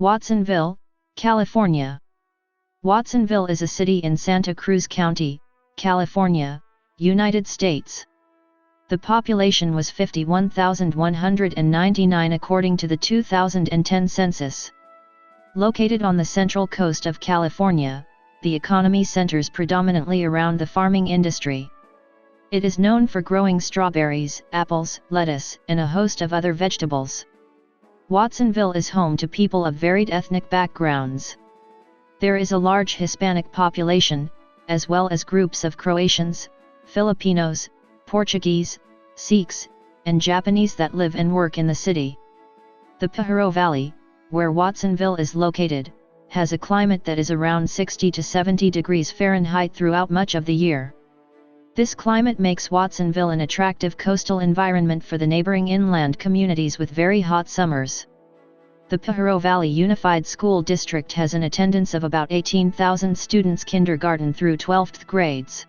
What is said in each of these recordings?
Watsonville, California. Watsonville is a city in Santa Cruz County, California, United States. The population was 51,199 according to the 2010 census. Located on the central coast of California, the economy centers predominantly around the farming industry. It is known for growing strawberries, apples, lettuce, and a host of other vegetables. Watsonville is home to people of varied ethnic backgrounds. There is a large Hispanic population, as well as groups of Croatians, Filipinos, Portuguese, Sikhs, and Japanese that live and work in the city. The Pajaro Valley, where Watsonville is located, has a climate that is around 60 to 70 degrees Fahrenheit throughout much of the year. This climate makes Watsonville an attractive coastal environment for the neighboring inland communities with very hot summers. The Pajaro Valley Unified School District has an attendance of about 18,000 students kindergarten through 12th grades.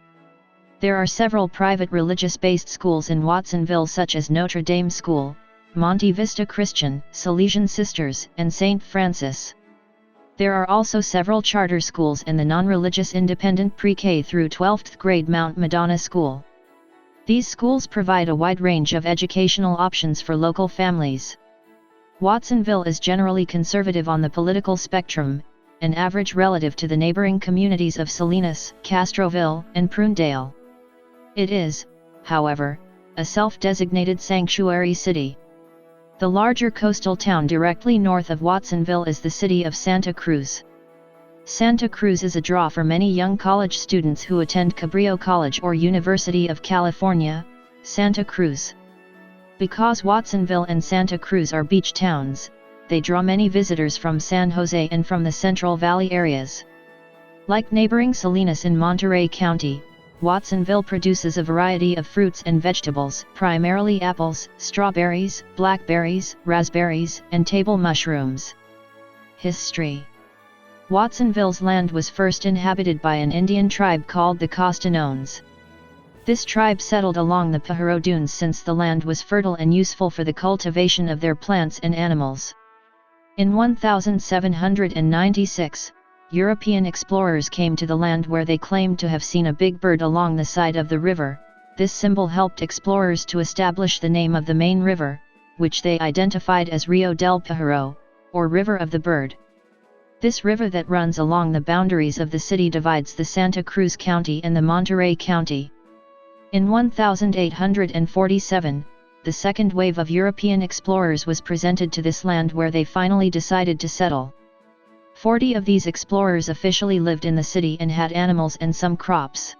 There are several private religious-based schools in Watsonville such as Notre Dame School, Monte Vista Christian, Salesian Sisters, and St. Francis. There are also several charter schools and the non-religious independent pre-K through 12th grade Mount Madonna School. These schools provide a wide range of educational options for local families. Watsonville is generally conservative on the political spectrum, an average relative to the neighboring communities of Salinas, Castroville, and Prunedale. It is, however, a self-designated sanctuary city. The larger coastal town directly north of Watsonville is the city of Santa Cruz. Santa Cruz is a draw for many young college students who attend Cabrillo College or University of California, Santa Cruz. Because Watsonville and Santa Cruz are beach towns, they draw many visitors from San Jose and from the Central Valley areas. Like neighboring Salinas in Monterey County, Watsonville produces a variety of fruits and vegetables, primarily apples, strawberries, blackberries, raspberries, and table mushrooms. History. Watsonville's land was first inhabited by an Indian tribe called the Costanones. This tribe settled along the Pajaro Dunes since the land was fertile and useful for the cultivation of their plants and animals. In 1796, European explorers came to the land where they claimed to have seen a big bird along the side of the river. This symbol helped explorers to establish the name of the main river, which they identified as Rio del Pajaro, or River of the Bird. This river that runs along the boundaries of the city divides the Santa Cruz County and the Monterey County. In 1847, the second wave of European explorers was presented to this land where they finally decided to settle. 40 of these explorers officially lived in the city and had animals and some crops.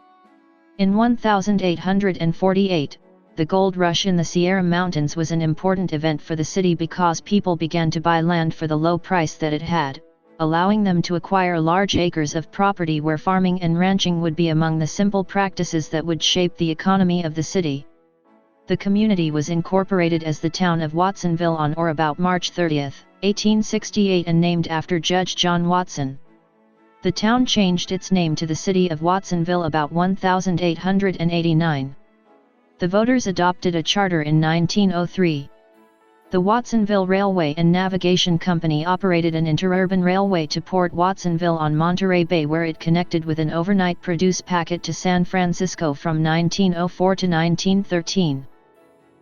In 1848, the gold rush in the Sierra Mountains was an important event for the city because people began to buy land for the low price that it had, allowing them to acquire large acres of property where farming and ranching would be among the simple practices that would shape the economy of the city. The community was incorporated as the town of Watsonville on or about March 30, 1868 and named after Judge John Watson. The town changed its name to the city of Watsonville about 1889. The voters adopted a charter in 1903. The Watsonville Railway and Navigation Company operated an interurban railway to Port Watsonville on Monterey Bay where it connected with an overnight produce packet to San Francisco from 1904 to 1913.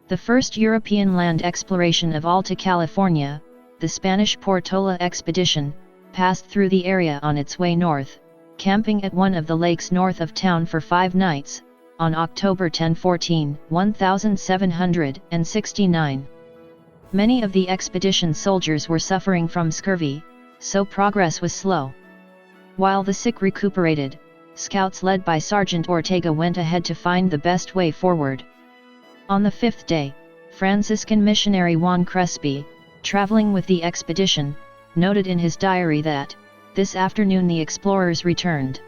The first European land exploration of Alta California, the Spanish Portola expedition, passed through the area on its way north, camping at one of the lakes north of town for 5 nights, on October 10, 1769. Many of the expedition soldiers were suffering from scurvy, so progress was slow. While the sick recuperated, scouts led by Sergeant Ortega went ahead to find the best way forward. On the 5th day, Franciscan missionary Juan Crespi, traveling with the expedition, noted in his diary that, this afternoon the explorers returned.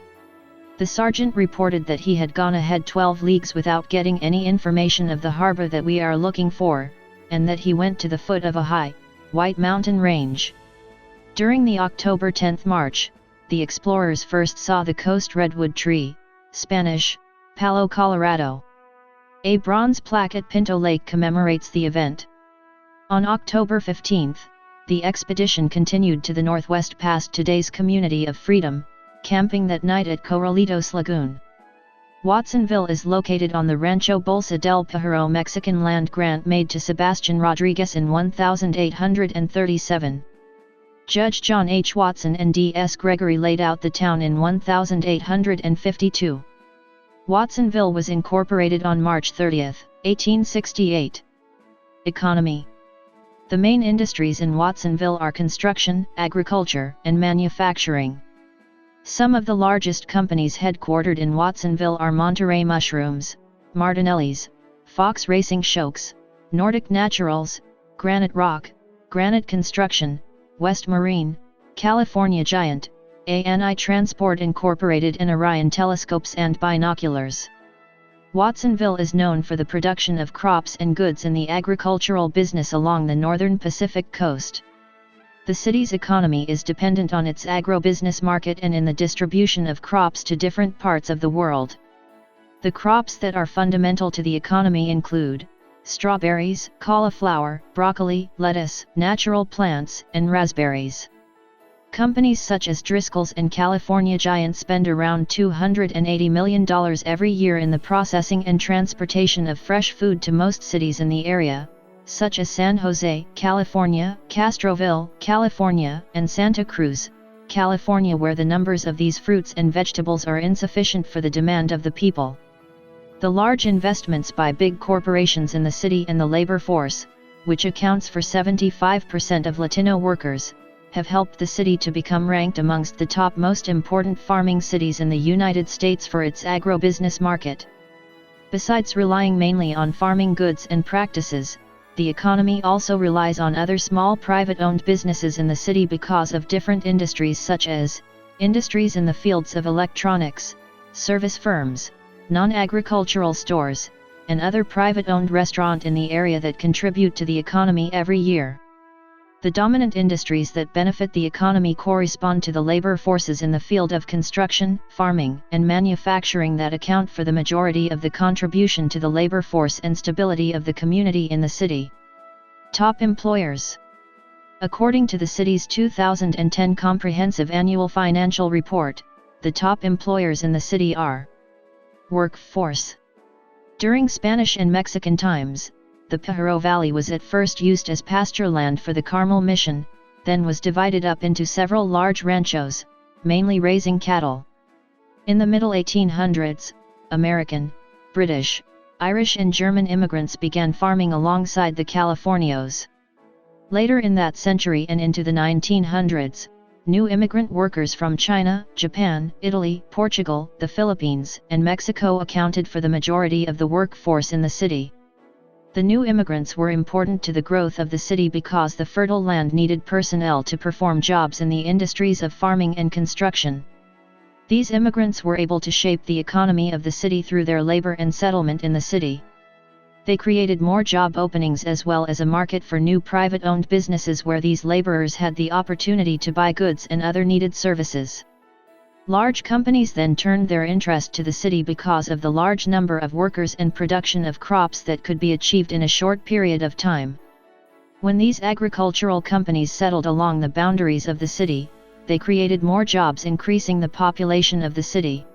The sergeant reported that he had gone ahead 12 leagues without getting any information of the harbor that we are looking for, and that he went to the foot of a high, white mountain range. During the October 10 march, the explorers first saw the coast redwood tree, Spanish, Palo Colorado. A bronze plaque at Pinto Lake commemorates the event. On October 15, the expedition continued to the northwest past today's Community of Freedom, camping that night at Corralitos Lagoon. Watsonville is located on the Rancho Bolsa del Pájaro Mexican land grant made to Sebastián Rodríguez in 1837. Judge John H. Watson and D. S. Gregory laid out the town in 1852. Watsonville was incorporated on March 30, 1868. Economy. The main industries in Watsonville are construction, agriculture, and manufacturing. Some of the largest companies headquartered in Watsonville are Monterey Mushrooms, Martinelli's, Fox Racing Shokes, Nordic Naturals, Granite Rock, Granite Construction, West Marine, California Giant, ANI Transport Incorporated, and Orion Telescopes and Binoculars. Watsonville is known for the production of crops and goods in the agricultural business along the northern Pacific coast. The city's economy is dependent on its agribusiness market and in the distribution of crops to different parts of the world. The crops that are fundamental to the economy include strawberries, cauliflower, broccoli, lettuce, natural plants, and raspberries. Companies such as Driscoll's and California Giant spend around $280 million every year in the processing and transportation of fresh food to most cities in the area, such as San Jose, California, Castroville, California, and Santa Cruz, California, where the numbers of these fruits and vegetables are insufficient for the demand of the people. The large investments by big corporations in the city and the labor force, which accounts for 75% of Latino workers, have helped the city to become ranked amongst the top most important farming cities in the United States for its agribusiness market. Besides relying mainly on farming goods and practices, the economy also relies on other small private-owned businesses in the city because of different industries such as industries in the fields of electronics, service firms, non-agricultural stores, and other private-owned restaurants in the area that contribute to the economy every year. The dominant industries that benefit the economy correspond to the labor forces in the field of construction, farming, and manufacturing that account for the majority of the contribution to the labor force and stability of the community in the city. Top employers. According to the city's 2010 Comprehensive Annual Financial Report, the top employers in the city are: Workforce. During Spanish and Mexican times, the Pájaro Valley was at first used as pasture land for the Carmel Mission, then was divided up into several large ranchos, mainly raising cattle. In the middle 1800s, American, British, Irish and German immigrants began farming alongside the Californios. Later in that century and into the 1900s, new immigrant workers from China, Japan, Italy, Portugal, the Philippines, and Mexico accounted for the majority of the workforce in the city. The new immigrants were important to the growth of the city because the fertile land needed personnel to perform jobs in the industries of farming and construction. These immigrants were able to shape the economy of the city through their labor and settlement in the city. They created more job openings as well as a market for new private-owned businesses where these laborers had the opportunity to buy goods and other needed services. Large companies then turned their interest to the city because of the large number of workers and production of crops that could be achieved in a short period of time. When these agricultural companies settled along the boundaries of the city, they created more jobs, increasing the population of the city.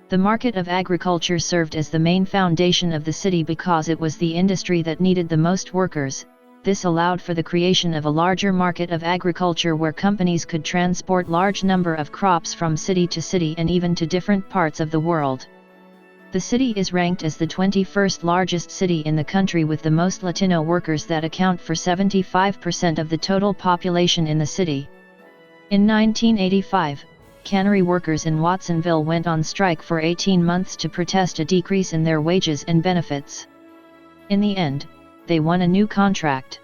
The market of agriculture served as the main foundation of the city because it was the industry that needed the most workers. This allowed for the creation of a larger market of agriculture where companies could transport large number of crops from city to city and even to different parts of the world. The city is ranked as the 21st largest city in the country with the most Latino workers that account for 75% of the total population in the city. In 1985, cannery workers in Watsonville went on strike for 18 months to protest a decrease in their wages and benefits. In the end, they won a new contract.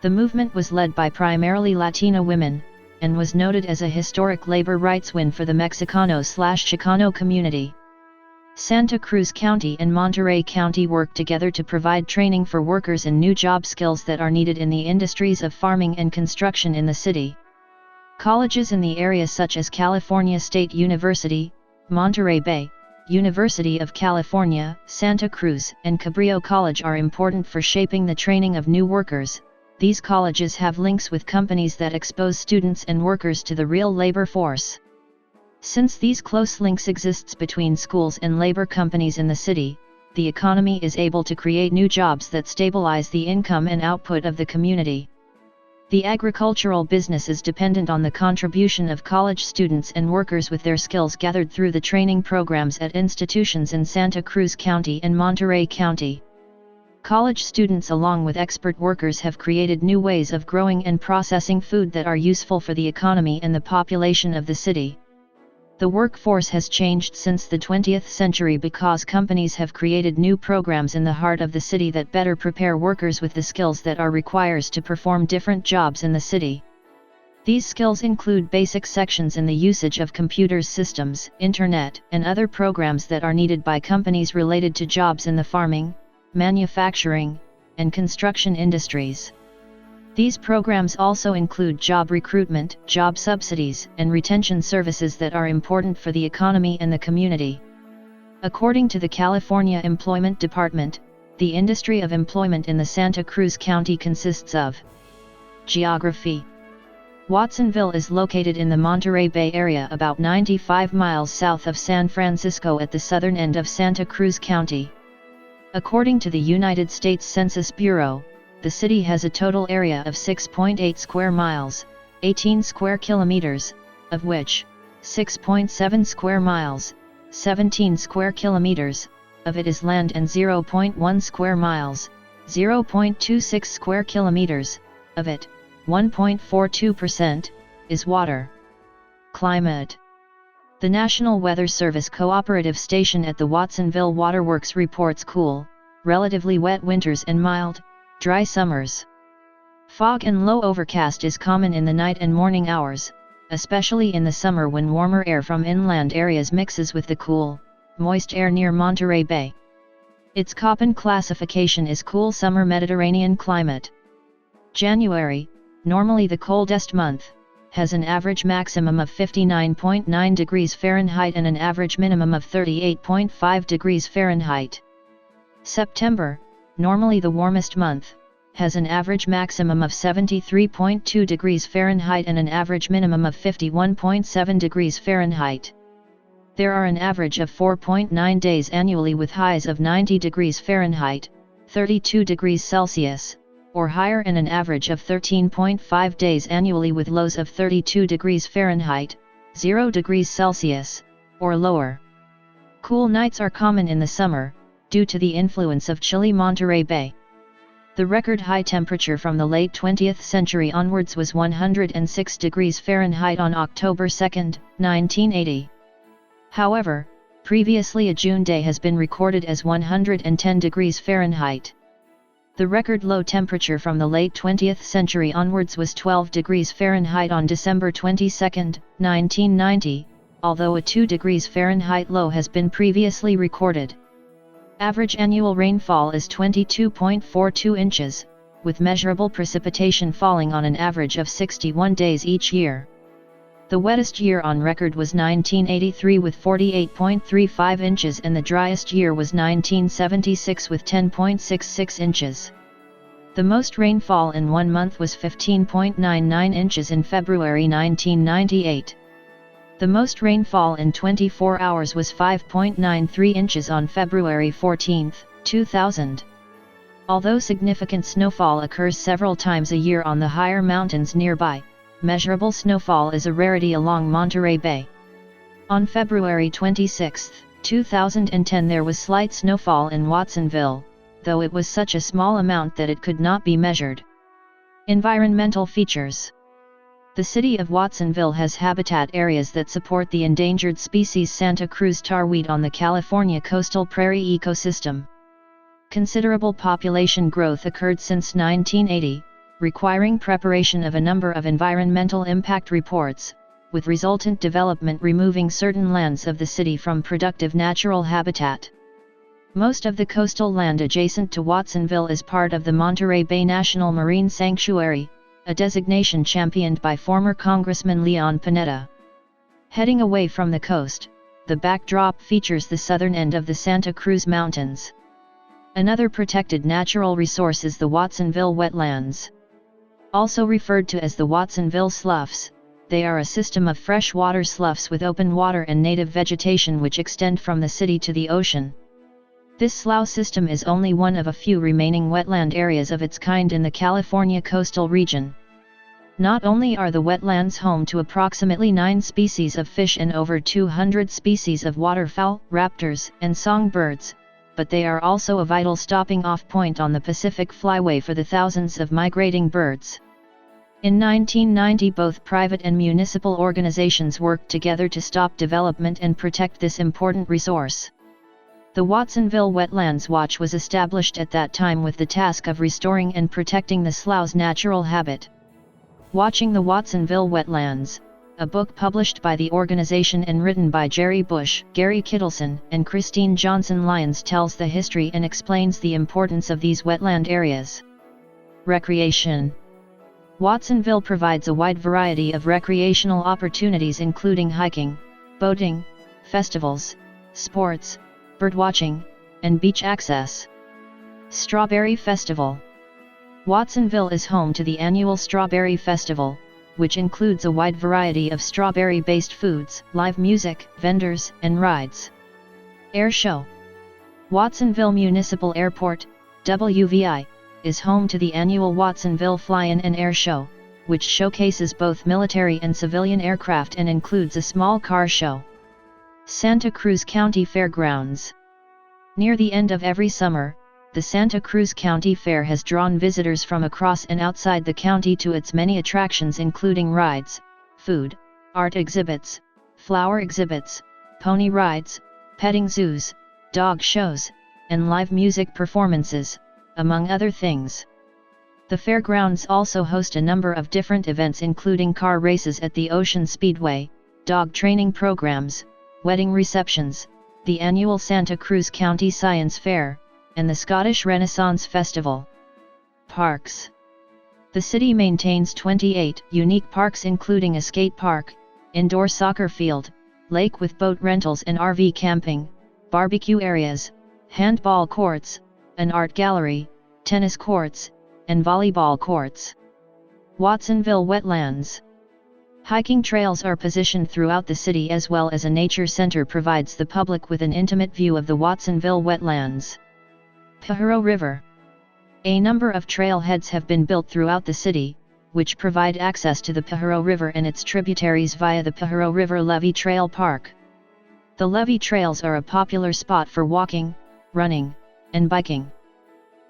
The movement was led by primarily Latino women, and was noted as a historic labor rights win for the Mexicano/Chicano community. Santa Cruz County and Monterey County worked together to provide training for workers and new job skills that are needed in the industries of farming and construction in the city. Colleges in the area such as California State University, Monterey Bay, University of California, Santa Cruz, and Cabrillo College are important for shaping the training of new workers. these colleges have links with companies that expose students and workers to the real labor force. Since these close links exists between schools and labor companies in the city, the economy is able to create new jobs that stabilize the income and output of the community. The agricultural business is dependent on the contribution of college students and workers with their skills gathered through the training programs at institutions in Santa Cruz County and Monterey County. College students along with expert workers have created new ways of growing and processing food that are useful for the economy and the population of the city. The workforce has changed since the 20th century because companies have created new programs in the heart of the city that better prepare workers with the skills that are required to perform different jobs in the city. These skills include basic sections in the usage of computers systems, internet, and other programs that are needed by companies related to jobs in the farming, manufacturing, and construction industries. These programs also include job recruitment, job subsidies, and retention services that are important for the economy and the community. According to the California Employment Department, the industry of employment in the Santa Cruz County consists of geography. Watsonville is located in the Monterey Bay area about 95 miles south of San Francisco at the southern end of Santa Cruz County. According to the United States Census Bureau, the city has a total area of 6.8 square miles, 18 square kilometers, of which 6.7 square miles, 17 square kilometers, of it is land and 0.1 square miles, 0.26 square kilometers, of it, 1.42%, is water. Climate. The National Weather Service cooperative station at the Watsonville Waterworks reports cool, relatively wet winters and mild, dry summers. Fog and low overcast is common in the night and morning hours, especially in the summer when warmer air from inland areas mixes with the cool, moist air near Monterey Bay. Its Köppen classification is cool summer Mediterranean climate. January, normally the coldest month, has an average maximum of 59.9 degrees Fahrenheit and an average minimum of 38.5 degrees Fahrenheit. September, normally the warmest month, has an average maximum of 73.2 degrees Fahrenheit and an average minimum of 51.7 degrees Fahrenheit. There are an average of 4.9 days annually with highs of 90 degrees Fahrenheit, 32 degrees Celsius, or higher and an average of 13.5 days annually with lows of 32 degrees Fahrenheit, 0 degrees Celsius, or lower. Cool nights are common in the summer, due to the influence of chilly Monterey Bay. The record high temperature from the late 20th century onwards was 106 degrees Fahrenheit on October 2, 1980. However, previously a June day has been recorded as 110 degrees Fahrenheit. The record low temperature from the late 20th century onwards was 12 degrees Fahrenheit on December 22, 1990, although a 2 degrees Fahrenheit low has been previously recorded. Average annual rainfall is 22.42 inches, with measurable precipitation falling on an average of 61 days each year. The wettest year on record was 1983 with 48.35 inches and the driest year was 1976 with 10.66 inches. The most rainfall in one month was 15.99 inches in February 1998. The most rainfall in 24 hours was 5.93 inches on February 14, 2000. Although significant snowfall occurs several times a year on the higher mountains nearby, measurable snowfall is a rarity along Monterey Bay. On February 26, 2010 there was slight snowfall in Watsonville, though it was such a small amount that it could not be measured. Environmental features. The city of Watsonville has habitat areas that support the endangered species Santa Cruz tarweed on the California coastal prairie ecosystem. Considerable population growth occurred since 1980, requiring preparation of a number of environmental impact reports, with resultant development removing certain lands of the city from productive natural habitat. Most of the coastal land adjacent to Watsonville is part of the Monterey Bay National Marine Sanctuary, a designation championed by former Congressman Leon Panetta. Heading away from the coast, the backdrop features the southern end of the Santa Cruz Mountains. Another protected natural resource is the Watsonville wetlands. Also referred to as the Watsonville Sloughs, they are a system of freshwater sloughs with open water and native vegetation which extend from the city to the ocean. This slough system is only one of a few remaining wetland areas of its kind in the California coastal region. Not only are the wetlands home to approximately 9 species of fish and over 200 species of waterfowl, raptors, and songbirds, but they are also a vital stopping-off point on the Pacific Flyway for the thousands of migrating birds. In 1990, both private and municipal organizations worked together to stop development and protect this important resource. The Watsonville Wetlands Watch was established at that time with the task of restoring and protecting the slough's natural habitat. Watching the Watsonville Wetlands, a book published by the organization and written by Jerry Bush, Gary Kittleson, and Christine Johnson Lyons, tells the history and explains the importance of these wetland areas. Recreation. Watsonville provides a wide variety of recreational opportunities including hiking, boating, festivals, sports, birdwatching, and beach access. Strawberry Festival. Watsonville is home to the annual Strawberry Festival, which includes a wide variety of strawberry-based foods, live music, vendors, and rides. Air Show. Watsonville Municipal Airport, WVI, is home to the annual Watsonville Fly-In and Air Show, which showcases both military and civilian aircraft and includes a small car show. Santa Cruz County Fairgrounds. Near the end of every summer, the Santa Cruz County Fair has drawn visitors from across and outside the county to its many attractions including rides, food, art exhibits, flower exhibits, pony rides, petting zoos, dog shows, and live music performances, among other things. The fairgrounds also host a number of different events including car races at the Ocean Speedway, dog training programs, wedding receptions, the annual Santa Cruz County Science Fair, and the Scottish Renaissance Festival. Parks. The city maintains 28 unique parks including a skate park, indoor soccer field, lake with boat rentals and RV camping, barbecue areas, handball courts, an art gallery, tennis courts, and volleyball courts. Watsonville Wetlands. Hiking trails are positioned throughout the city as well as a nature center provides the public with an intimate view of the Watsonville Wetlands. Pajaro River. A number of trailheads have been built throughout the city, which provide access to the Pajaro River and its tributaries via the Pajaro River Levee Trail Park. The levee trails are a popular spot for walking, running, and biking.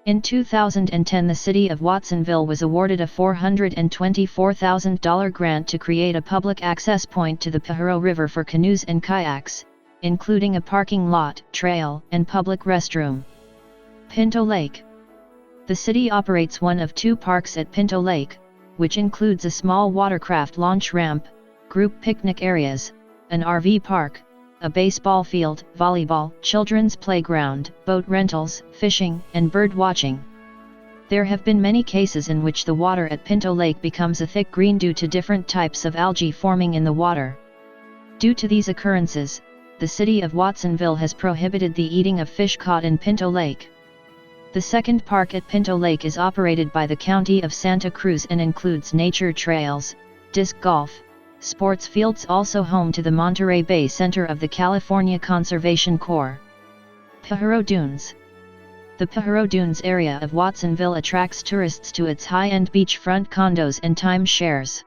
In 2010, the city of Watsonville was awarded a $424,000 grant to create a public access point to the Pajaro River for canoes and kayaks, including a parking lot, trail, and public restroom. Pinto Lake. The city operates one of 2 parks at Pinto Lake, which includes a small watercraft launch ramp, group picnic areas, an RV park, a baseball field, volleyball, children's playground, boat rentals, fishing, and bird watching. There have been many cases in which the water at Pinto Lake becomes a thick green due to different types of algae forming in the water. Due to these occurrences, the city of Watsonville has prohibited the eating of fish caught in Pinto Lake. The second park at Pinto Lake is operated by the County of Santa Cruz and includes nature trails, disc golf, sports fields, also home to the Monterey Bay Center of the California Conservation Corps. Pajaro Dunes. The Pajaro Dunes area of Watsonville attracts tourists to its high-end beachfront condos and timeshares.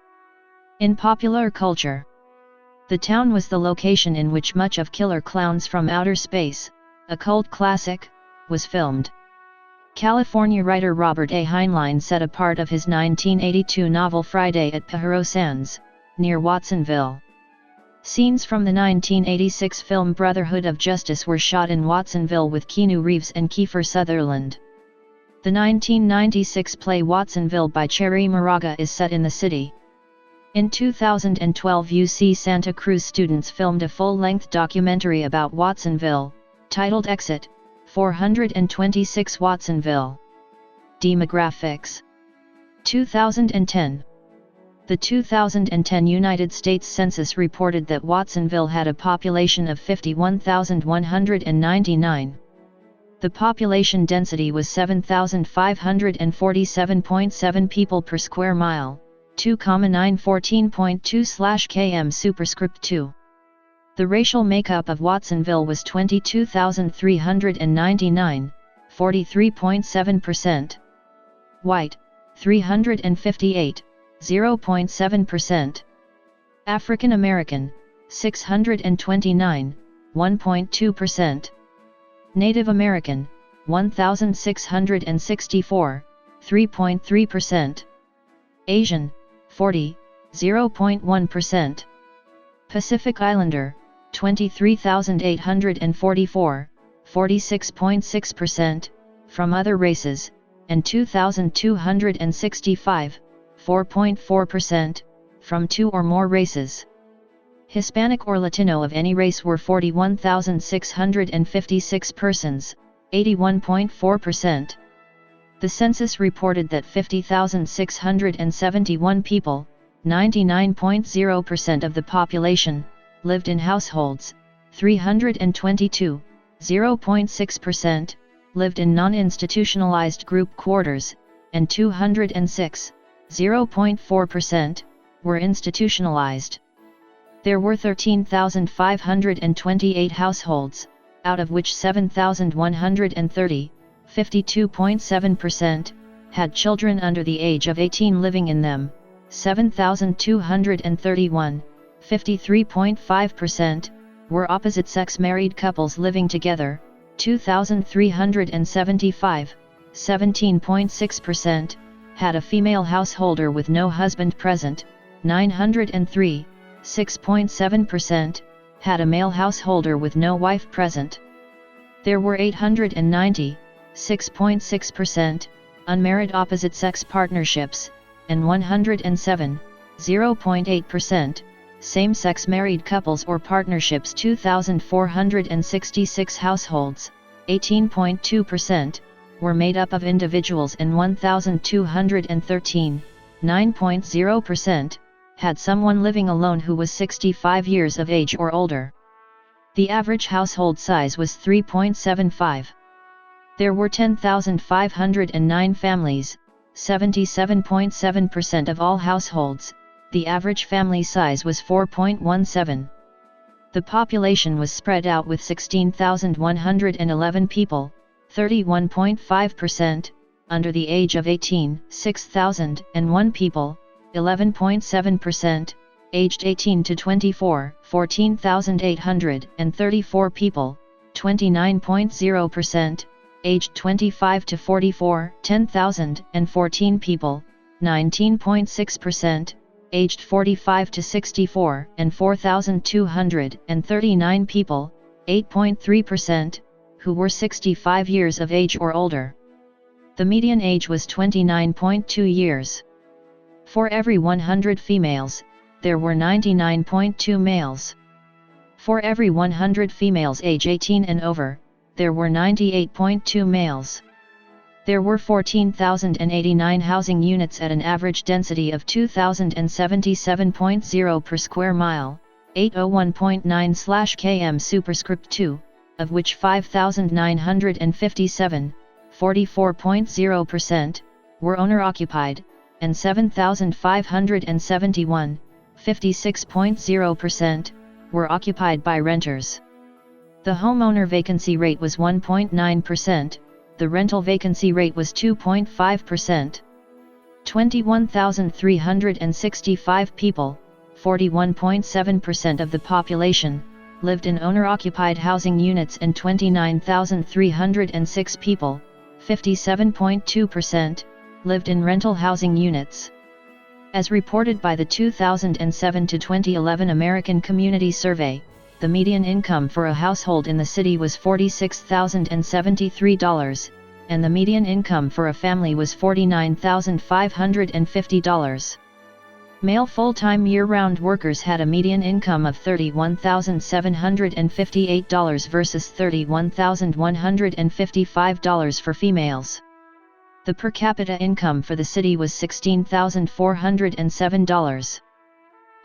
In popular culture, the town was the location in which much of Killer Clowns from Outer Space, a cult classic, was filmed. California writer Robert A. Heinlein set a part of his 1982 novel Friday at Pajaro Sands, near Watsonville. Scenes from the 1986 film Brotherhood of Justice were shot in Watsonville with Keanu Reeves and Kiefer Sutherland. The 1996 play Watsonville by Cherry Moraga is set in the city. In 2012, UC Santa Cruz students filmed a full-length documentary about Watsonville, titled Exit 426 Watsonville. Demographics. 2010. The 2010 United States Census reported that Watsonville had a population of 51,199. The population density was 7,547.7 people per square mile, 2,914.2/km superscript 2. The racial makeup of Watsonville was 22,399, 43.7%. White, 358, 0.7%. African American, 629, 1.2%. Native American, 1,664, 3.3%. Asian, 40, 0.1%. Pacific Islander, 23,844, 46.6%, from other races, and 2,265, 4.4%, from 2 or more races. Hispanic or Latino of any race were 41,656 persons, 81.4%. The census reported that 50,671 people, 99.0% of the population, lived in households, 322, 0.6%, lived in non-institutionalized group quarters, and 206, 0.4%, were institutionalized. There were 13,528 households, out of which 7,130, 52.7%, had children under the age of 18 living in them, 7,231, 53.5%, were opposite-sex married couples living together, 2,375, 17.6%, had a female householder with no husband present, 903, 6.7%, had a male householder with no wife present. There were 890, 6.6%, unmarried opposite-sex partnerships, and 107, 0.8%, same-sex married couples or partnerships. 2,466 households, 18.2%, were made up of individuals, and 1,213, 9.0%, had someone living alone who was 65 years of age or older. The average household size was 3.75. There were 10,509 families, 77.7% of all households. The average family size was 4.17. The population was spread out with 16,111 people, 31.5%, under the age of 18, 6,001 people, 11.7%, aged 18 to 24, 14,834 people, 29.0%, aged 25 to 44, 10,014 people, 19.6%, aged 45 to 64, and 4,239 people, 8.3%, who were 65 years of age or older. The median age was 29.2 years. For every 100 females, there were 99.2 males. For every 100 females age 18 and over, there were 98.2 males. There were 14,089 housing units at an average density of 2,077.0 per square mile, 801.9/km superscript 2, of which 5,957, 44.0%, were owner-occupied, and 7,571, 56.0%, were occupied by renters. The homeowner vacancy rate was 1.9%, the rental vacancy rate was 2.5%. 21,365 people, 41.7% of the population, lived in owner-occupied housing units, and 29,306 people, 57.2%, lived in rental housing units. As reported by the 2007 to 2011 American Community Survey, the median income for a household in the city was $46,073, and the median income for a family was $49,550. Male full-time year-round workers had a median income of $31,758 versus $31,155 for females. The per capita income for the city was $16,407.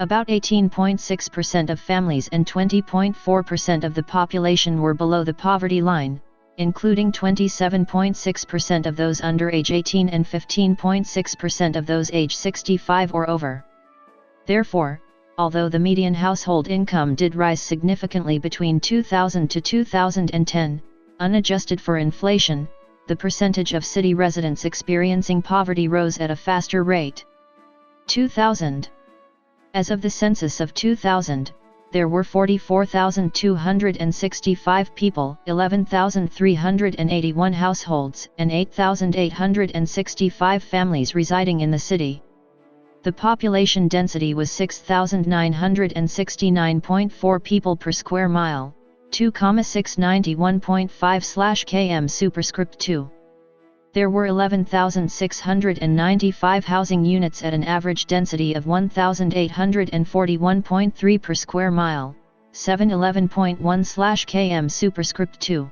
About 18.6% of families and 20.4% of the population were below the poverty line, including 27.6% of those under age 18 and 15.6% of those age 65 or over. Therefore, although the median household income did rise significantly between 2000 to 2010, unadjusted for inflation, the percentage of city residents experiencing poverty rose at a faster rate. 2000. As of the census of 2000, there were 44,265 people, 11,381 households, and 8,865 families residing in the city. The population density was 6,969.4 people per square mile, 2,691.5/km superscript 2. There were 11,695 housing units at an average density of 1,841.3 per square mile, 711.1/km superscript 2.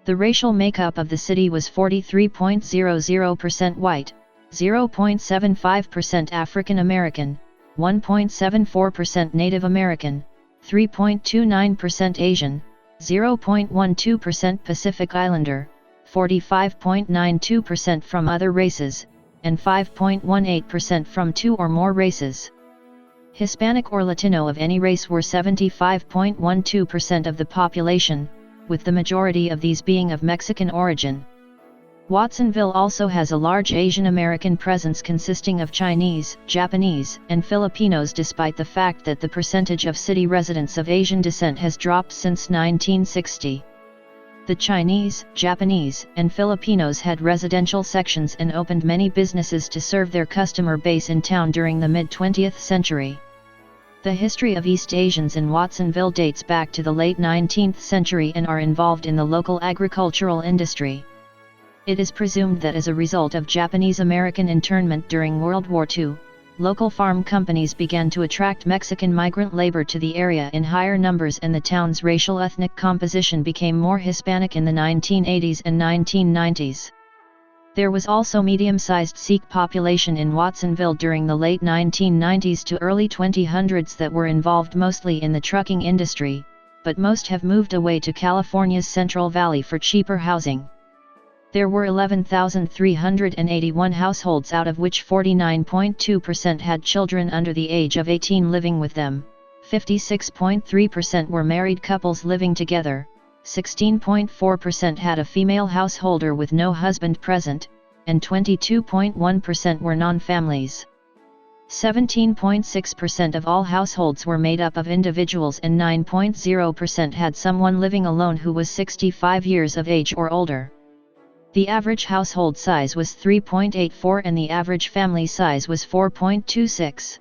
The racial makeup of the city was 43.00% white, 0.75% African American, 1.74% Native American, 3.29% Asian, 0.12% Pacific Islander, 45.92% from other races, and 5.18% from two or more races. Hispanic or Latino of any race were 75.12% of the population, with the majority of these being of Mexican origin. Watsonville also has a large Asian American presence consisting of Chinese, Japanese, and Filipinos, despite the fact that the percentage of city residents of Asian descent has dropped since 1960. The Chinese, Japanese, and Filipinos had residential sections and opened many businesses to serve their customer base in town during the mid-20th century. The history of East Asians in Watsonville dates back to the late 19th century and are involved in the local agricultural industry. It is presumed that as a result of Japanese-American internment during World War II, local farm companies began to attract Mexican migrant labor to the area in higher numbers, and the town's racial ethnic composition became more Hispanic in the 1980s and 1990s. There was also medium-sized Sikh population in Watsonville during the late 1990s to early 2000s that were involved mostly in the trucking industry, but most have moved away to California's Central Valley for cheaper housing. There were 11,381 households, out of which 49.2% had children under the age of 18 living with them, 56.3% were married couples living together, 16.4% had a female householder with no husband present, and 22.1% were non-families. 17.6% of all households were made up of individuals, and 9.0% had someone living alone who was 65 years of age or older. The average household size was 3.84 and the average family size was 4.26.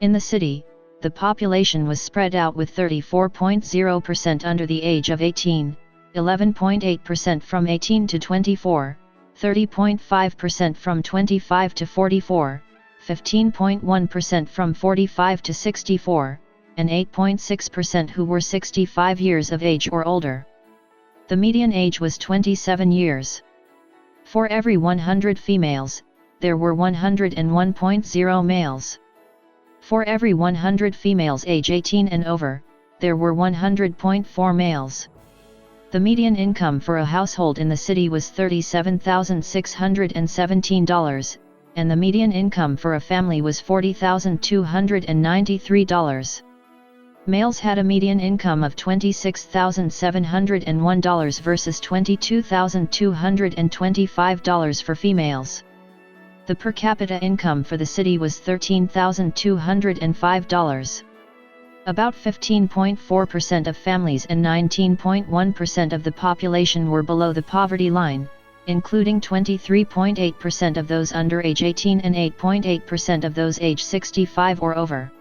In the city, the population was spread out, with 34.0% under the age of 18, 11.8% from 18 to 24, 30.5% from 25 to 44, 15.1% from 45 to 64, and 8.6% who were 65 years of age or older. The median age was 27 years. For every 100 females, there were 101.0 males. For every 100 females age 18 and over, there were 100.4 males. The median income for a household in the city was $37,617, and the median income for a family was $40,293. Males had a median income of $26,701 versus $22,225 for females. The per capita income for the city was $13,205. About 15.4% of families and 19.1% of the population were below the poverty line, including 23.8% of those under age 18 and 8.8% of those age 65 or over.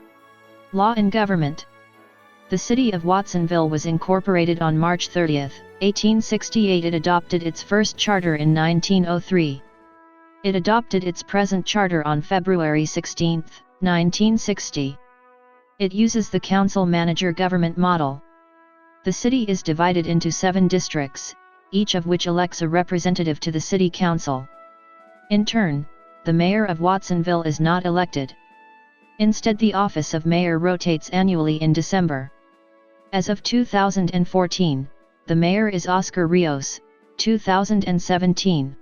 Law and government. The city of Watsonville was incorporated on March 30, 1868. It adopted its first charter in 1903. It adopted its present charter on February 16, 1960. It uses the council-manager government model. The city is divided into 7 districts, each of which elects a representative to the city council. In turn, the mayor of Watsonville is not elected. Instead, the office of mayor rotates annually in December. As of 2014, The mayor is Oscar Rios, 2017.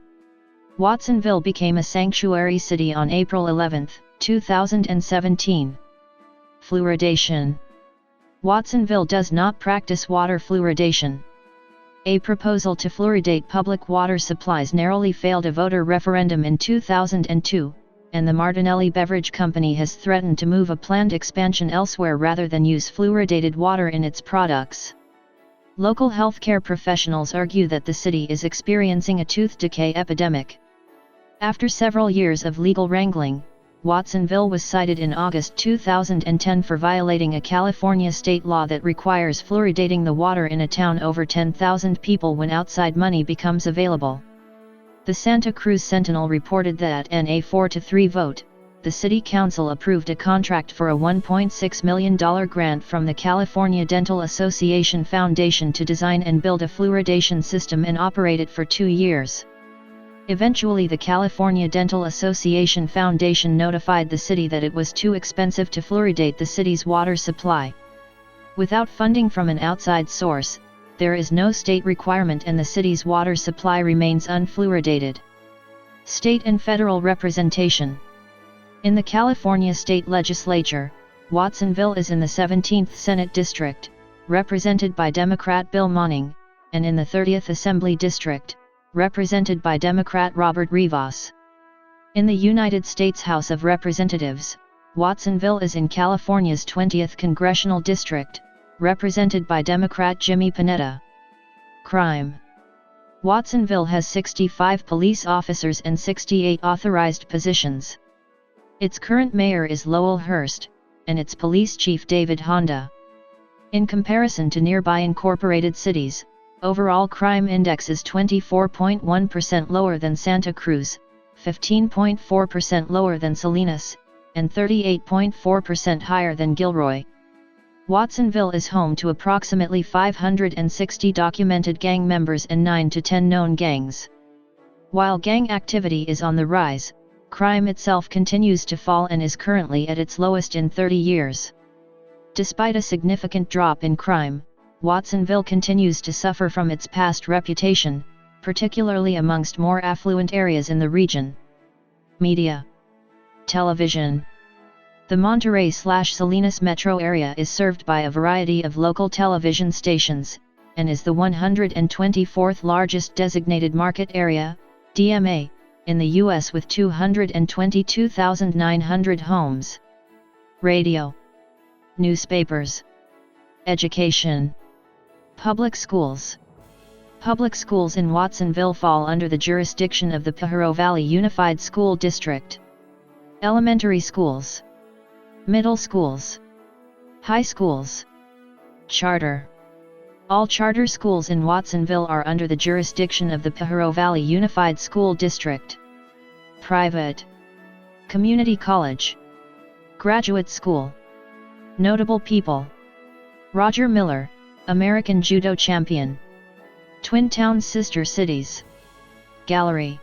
Watsonville became a sanctuary city on April 11, 2017. Fluoridation. Watsonville does not practice water fluoridation. A proposal to fluoridate public water supplies narrowly failed a voter referendum in 2002, and the Martinelli Beverage Company has threatened to move a planned expansion elsewhere rather than use fluoridated water in its products. Local healthcare professionals argue that the city is experiencing a tooth decay epidemic. After several years of legal wrangling, Watsonville was cited in August 2010 for violating a California state law that requires fluoridating the water in a town over 10,000 people when outside money becomes available. The Santa Cruz Sentinel reported that in a 4-3 vote, the City Council approved a contract for a $1.6 million grant from the California Dental Association Foundation to design and build a fluoridation system and operate it for 2 years. Eventually, the California Dental Association Foundation notified the city that it was too expensive to fluoridate the city's water supply. Without funding from an outside source, there is no state requirement and the city's water supply remains unfluoridated. State and federal representation. In the California State Legislature, Watsonville is in the 17th Senate District, represented by Democrat Bill Monning, and in the 30th Assembly District, represented by Democrat Robert Rivas. In the United States House of Representatives, Watsonville is in California's 20th Congressional District, represented by Democrat Jimmy Panetta. Crime. Watsonville has 65 police officers and 68 authorized positions. Its current mayor is Lowell Hurst, and its police chief David Honda. In comparison to nearby incorporated cities, overall crime index is 24.1% lower than Santa Cruz, 15.4% lower than Salinas, and 38.4% higher than Gilroy. Watsonville is home to approximately 560 documented gang members and 9 to 10 known gangs. While gang activity is on the rise, crime itself continues to fall and is currently at its lowest in 30 years. Despite a significant drop in crime, Watsonville continues to suffer from its past reputation, particularly amongst more affluent areas in the region. Media. Television. The Monterrey/Salinas metro area is served by a variety of local television stations, and is the 124th largest designated market area, DMA, in the U.S. with 222,900 homes. Radio. Newspapers. Education. Public schools. Public schools in Watsonville fall under the jurisdiction of the Pajaro Valley Unified School District. Elementary schools. Middle schools. High schools. Charter. All charter schools in Watsonville are under the jurisdiction of the Pajaro Valley Unified School District. Private. Community college. Graduate school. Notable people. Roger Miller, American Judo champion. Twin Towns sister cities. Gallery.